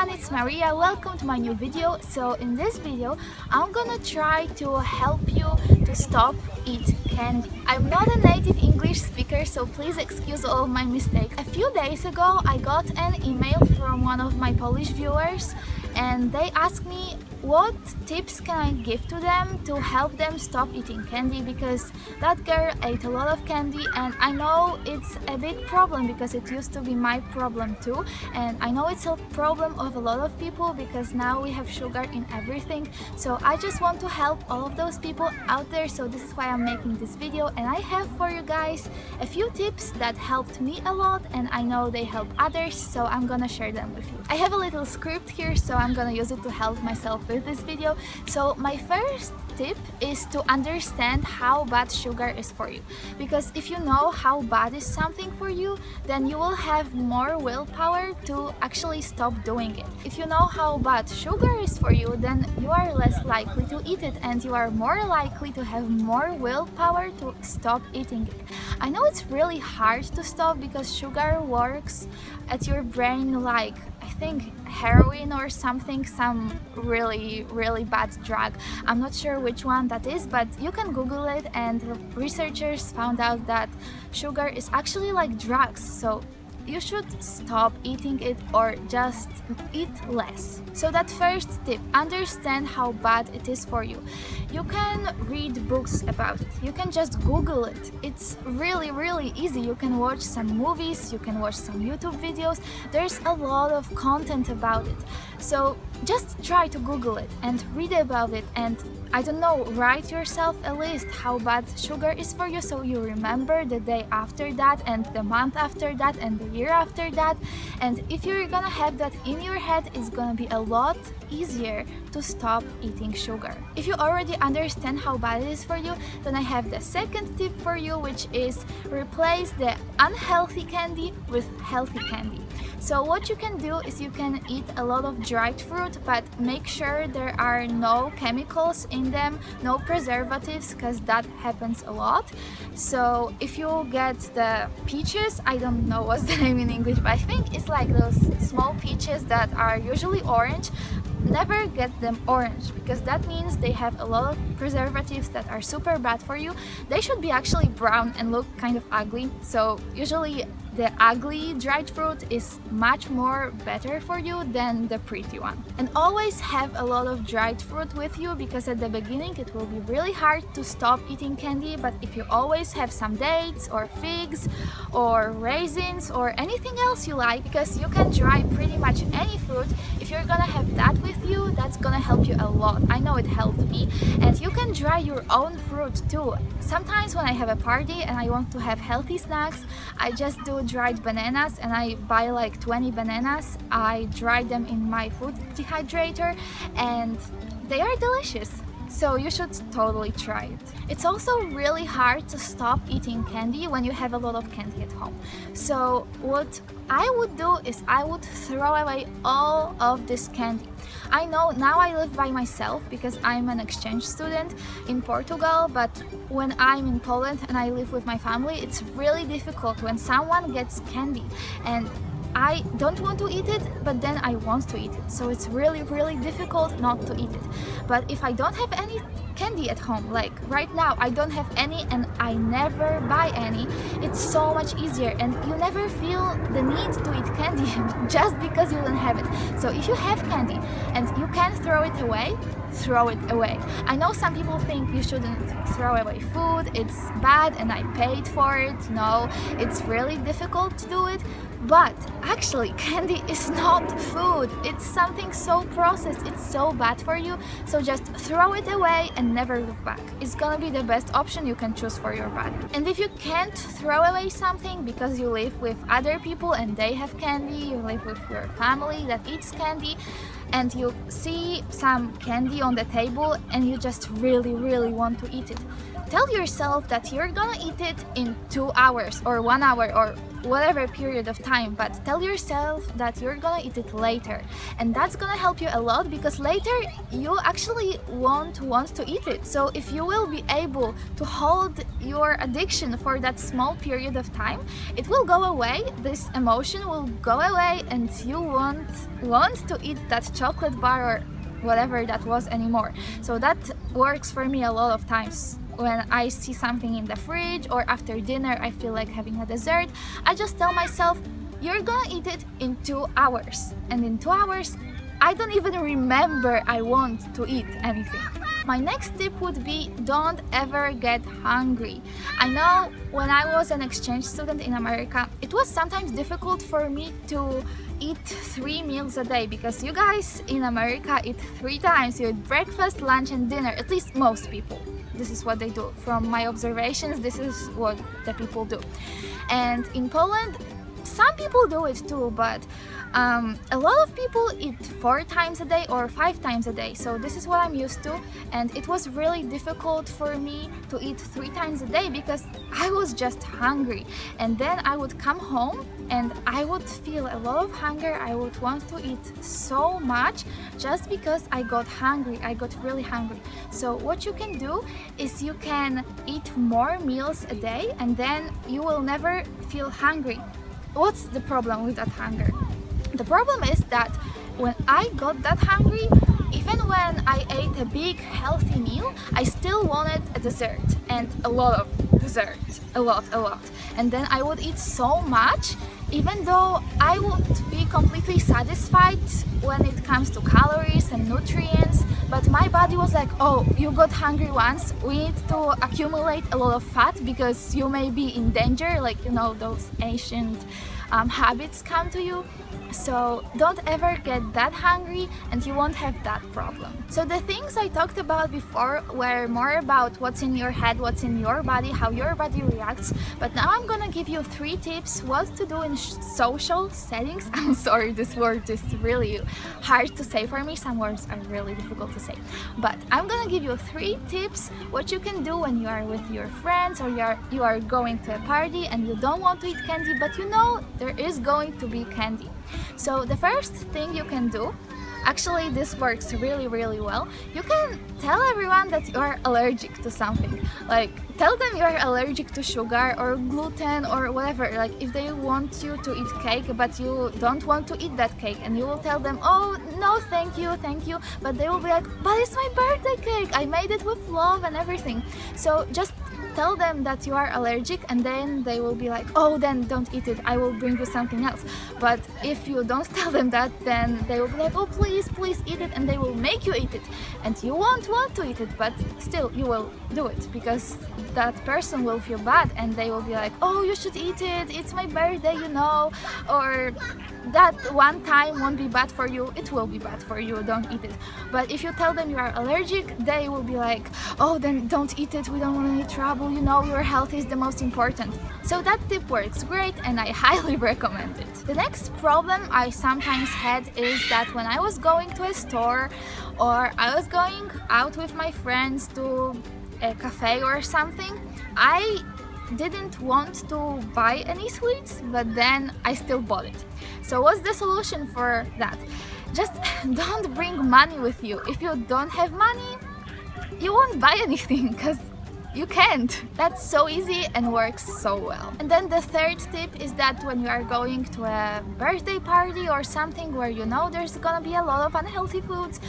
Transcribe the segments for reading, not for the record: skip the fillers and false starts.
everyone, it's Maria. Welcome to my new video. So in this video I'm gonna try to help you to stop eat candy. I'm not a native English speaker, so please excuse all of my mistakes. A few days ago I got an email from one of my Polish viewers and they asked me what tips can I give to them to help them stop eating candy, because that girl ate a lot of candy and I know it's a big problem because it used to be my problem too, and I know it's a problem of a lot of people because now we have sugar in everything. So I just want to help all of those people out there, so this is why I'm making this video, and I have for you guys a few tips that helped me a lot and I know they help others, so I'm gonna share them with you. I have a little script here, so I'm gonna use it to help myself with this video. So my first tip is to understand how bad sugar is for you, because if you know how bad is something for you, then you will have more willpower to actually stop doing it. If you know how bad sugar is for you, then you are less likely to eat it and you are more likely to have more willpower to stop eating it. I know it's really hard to stop because sugar works at your brain like, I think, heroin or something, some really bad drug. I'm not sure which one that is, but you can Google it, and researchers found out that sugar is actually like drugs, so you should stop eating it or just eat less. So that first tip, understand how bad it is for you. You can read books about it, you can just Google it. It's really easy. You can watch some movies, you can watch some YouTube videos. There's a lot of content about it. So just try to Google it and read about it, and I don't know, write yourself a list how bad sugar is for you, so you remember the day after that and the month after that and the year after that. And if you're gonna have that in your head, it's gonna be a lot easier to stop eating sugar. If you already understand how bad it is for you, then I have the second tip for you, which is replace the unhealthy candy with healthy candy. So what you can do is you can eat a lot of dried fruit, but make sure there are no chemicals in them, no preservatives, because that happens a lot. So if you get the peaches, I don't know what's the name in English, but I think it's like those small peaches that are usually orange. Never get them orange, because that means they have a lot of preservatives that are super bad for you. They should be actually brown and look kind of ugly, so usually the ugly dried fruit is much more better for you than the pretty one. And always have a lot of dried fruit with you, because at the beginning it will be really hard to stop eating candy, but if you always have some dates or figs or raisins or anything else you like, because you can dry pretty much any fruit, if you're gonna have that with you, that's gonna help you a lot. I know it helped me. And you can dry your own fruit too. Sometimes when I have a party and I want to have healthy snacks, I just do dried bananas, and I buy like 20 bananas. I dry them in my food dehydrator and they are delicious. So you should totally try it. It's also really hard to stop eating candy when you have a lot of candy at home. So what I would do is I would throw away all of this candy. I know now I live by myself because I'm an exchange student in Portugal, but when I'm in Poland and I live with my family, it's really difficult when someone gets candy and I don't want to eat it, but then I want to eat it. So it's really difficult not to eat it. But if I don't have any candy at home, like right now I don't have any and I never buy any, it's so much easier and you never feel the need to eat candy just because you don't have it. So if you have candy and you can throw it away, throw it away. I know some people think you shouldn't throw away food, it's bad and I paid for it. No, it's really difficult to do it. But actually, candy is not food. It's something so processed, it's so bad for you. So just throw it away and never look back. It's gonna be the best option you can choose for your body. And if you can't throw away something because you live with other people and they have candy, you live with your family that eats candy, and you see some candy on the table and you just really want to eat it, tell yourself that you're gonna eat it in 2 hours or 1 hour or whatever period of time, but tell yourself that you're gonna eat it later, and that's gonna help you a lot because later you actually won't want to eat it. So if you will be able to hold your addiction for that small period of time, it will go away, this emotion will go away, and you won't want to eat that chocolate bar or whatever that was anymore. So that works for me a lot of times. When I see something in the fridge or after dinner I feel like having a dessert, I just tell myself, you're gonna eat it in 2 hours. And in 2 hours, I don't even remember I want to eat anything. My next tip would be, don't ever get hungry. I know when I was an exchange student in America, it was sometimes difficult for me to eat 3 meals a day because you guys in America eat 3 times. You eat breakfast, lunch and dinner, at least most people. This is what they do. From my observations, this is what the people do. And in Poland, some people do it too, but a lot of people eat 4 times a day or 5 times a day. So this is what I'm used to, and it was really difficult for me to eat 3 times a day because I was just hungry. And then I would come home and I would feel a lot of hunger. I would want to eat so much just because I got hungry. I got really hungry. So what you can do is you can eat more meals a day and then you will never feel hungry. What's the problem with that hunger? The problem is that when I got that hungry, even when I ate a big healthy meal, I still wanted a dessert and a lot of dessert, a lot. And then I would eat so much, even though I would be completely satisfied when it comes to calories and nutrients, but my body was like, oh, you got hungry once, we need to accumulate a lot of fat because you may be in danger, like, you know, those ancient habits come to you. So don't ever get that hungry and you won't have that problem. So the things I talked about before were more about what's in your head, what's in your body, how your body reacts. But now I'm gonna give you 3 tips what to do in social settings. I'm sorry, this word is really hard to say for me. Some words are really difficult to say. But I'm gonna give you 3 tips what you can do when you are with your friends or you are going to a party and you don't want to eat candy, but you know there is going to be candy. So the first thing you can do, actually this works really well, you can tell everyone that you are allergic to something. Like tell them you are allergic to sugar or gluten or whatever. Like if they want you to eat cake but you don't want to eat that cake, and you will tell them, oh no, thank you, but they will be like, but it's my birthday cake, I made it with love and everything. So just tell them that you are allergic, and then they will be like, oh, then don't eat it, I will bring you something else. But if you don't tell them that, then they will be like, oh, please eat it, and they will make you eat it, and you won't want to eat it, but still you will do it because that person will feel bad and they will be like, oh, you should eat it, it's my birthday, you know, or that one time won't be bad for you, it will be bad for you, don't eat it. But if you tell them you are allergic, they will be like, oh, then don't eat it, we don't want any trouble, you know, your health is the most important. So that tip works great and I highly recommend it. The next problem I sometimes had is that when I was going to a store or I was going out with my friends to a cafe or something, I didn't want to buy any sweets, but then I still bought it. So what's the solution for that? Just don't bring money with you. If you don't have money, you won't buy anything because you can't. That's so easy and works so well. And then the third tip is that when you are going to a birthday party or something where you know there's gonna be a lot of unhealthy foods,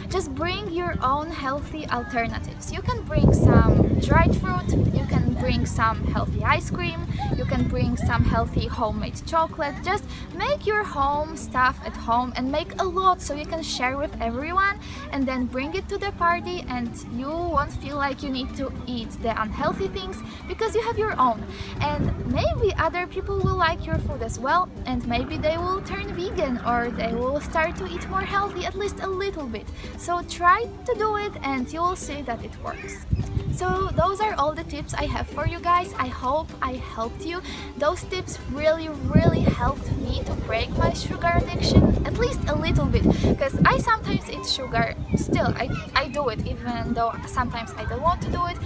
just bring your own healthy alternatives. You can bring some dried fruit, you can bring some healthy ice cream, you can bring some healthy homemade chocolate. Just make your home stuff at home and make a lot so you can share with everyone, and then bring it to the party, and you won't feel like you need to eat the unhealthy things because you have your own. And maybe other people will like your food as well, and maybe they will turn vegan or they will start to eat more healthy, at least a little bit. So try to do it and you will see that it works. So those are all the tips I have for you guys. I hope I helped you. Those tips really helped me to break my sugar addiction, at least a little bit, because I sometimes eat sugar. Still, I do it even though sometimes I don't want to do it.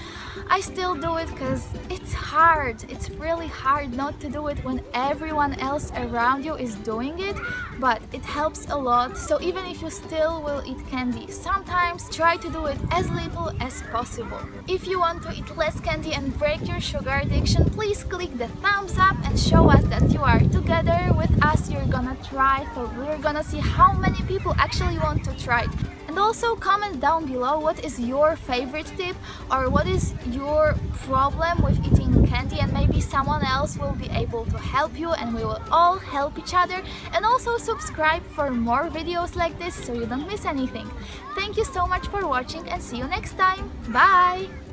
I still do it because it's hard. It's really hard not to do it when everyone else around you is doing it, but it helps a lot. So even if you still will eat candy, sometimes try to do it as little as possible. If you want to eat less candy and break your sugar addiction, please click the thumbs up and show us that you are together with us. You're gonna try, so we're gonna see how many people actually want to try it. And also comment down below what is your favorite tip or what is your problem with eating candy, and maybe someone else will be able to help you and we will all help each other. And also subscribe for more videos like this so you don't miss anything. Thank you so much for watching and see you next time. Bye!